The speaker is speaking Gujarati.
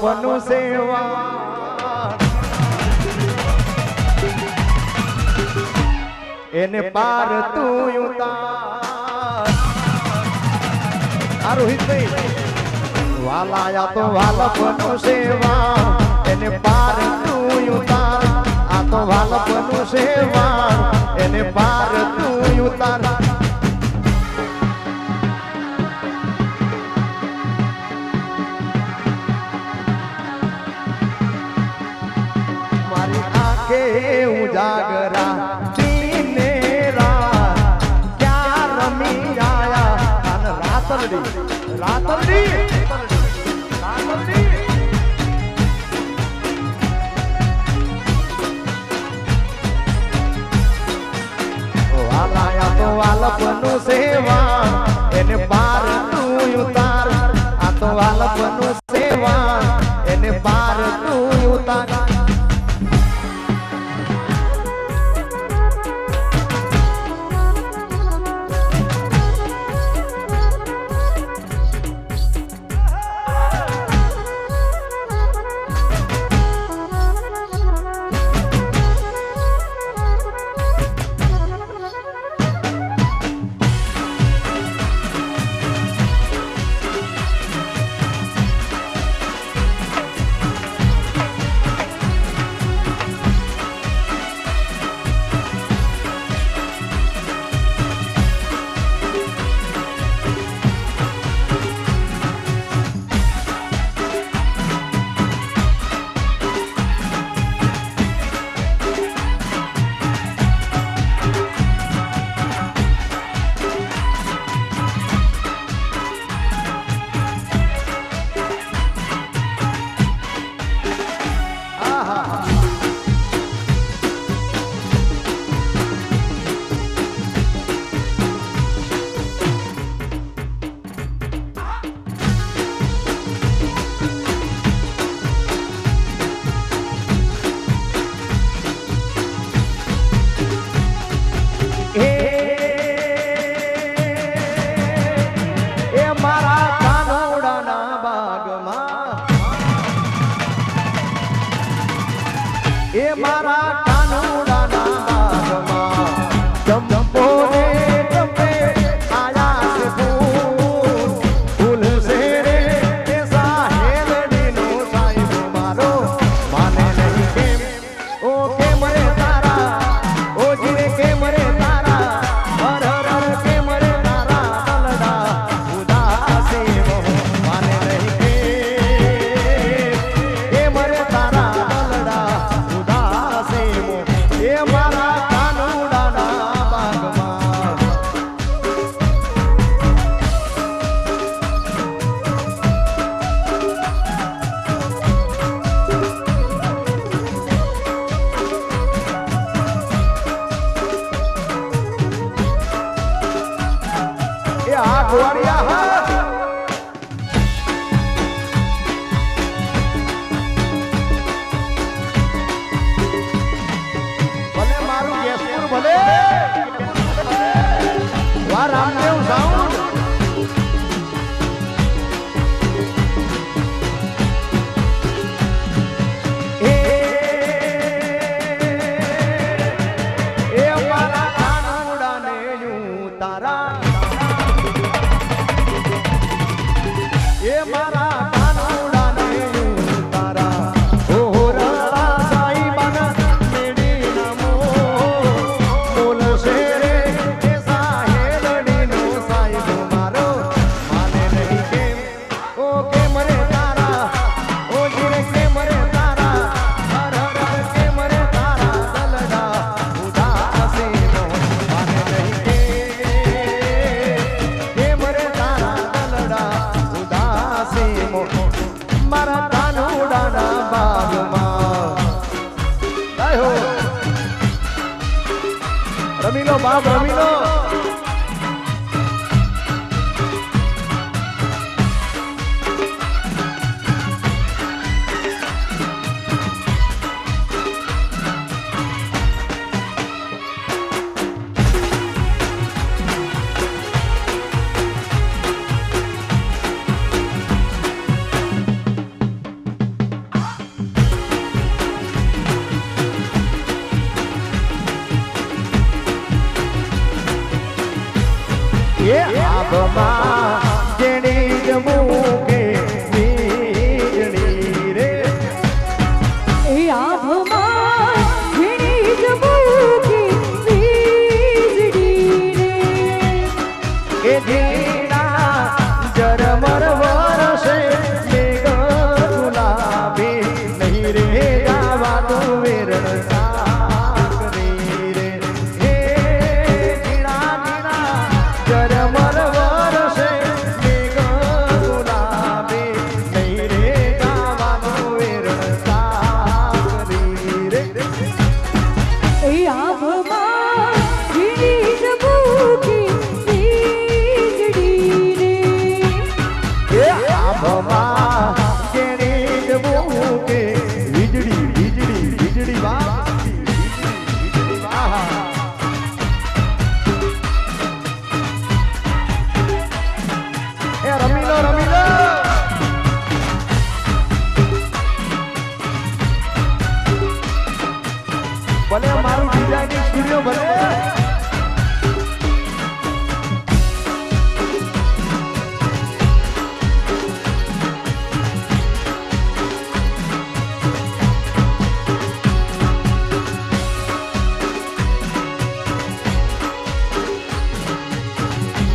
વાલાપનું સેવા એને પાર તું ઉતાર આ રોહિતભાઈ વાલાયા તો વાલાપનું સેવા એને પાર તું ઉતાર આ તો વાલાપનું સેવા એને પાર તું ઉતાર મારી આંખે ઉજાગરા દીને રાત ક્યાં રમી આયા અને રાતરડી વાલાયા તો વાલપનું સેવા એને પાર તું ઉતાર આ તો વાલપનું સેવા એને પાર તું ઉતાર એ મારા કાનુડાના બાગમાં ચંપો ને ચંપે આયા છે ફૂલ છે રે એ સાહેબડીનો સાહેબ મારો માને નહીં કેમ ઓ કેમ રે તારા ઓ જીરે કેમ રે તારા હર હર કેમ રે તારા દલડા ઉદાસી માને નહીં કેમ રે તારા દલડા એ મારા કાનુડાના બાગમાં એ આ ગોળિયા હા ભલે વા રામદેવ સાઉન્ડ એ મારા કાનુડાને તારા એ મારા કાનુડાને તારા ઓ રળા સાઈબાના મેડી નમો મારા કાનુડાના બાગમાં રમી લો બાપ રમી લો એ આબમાં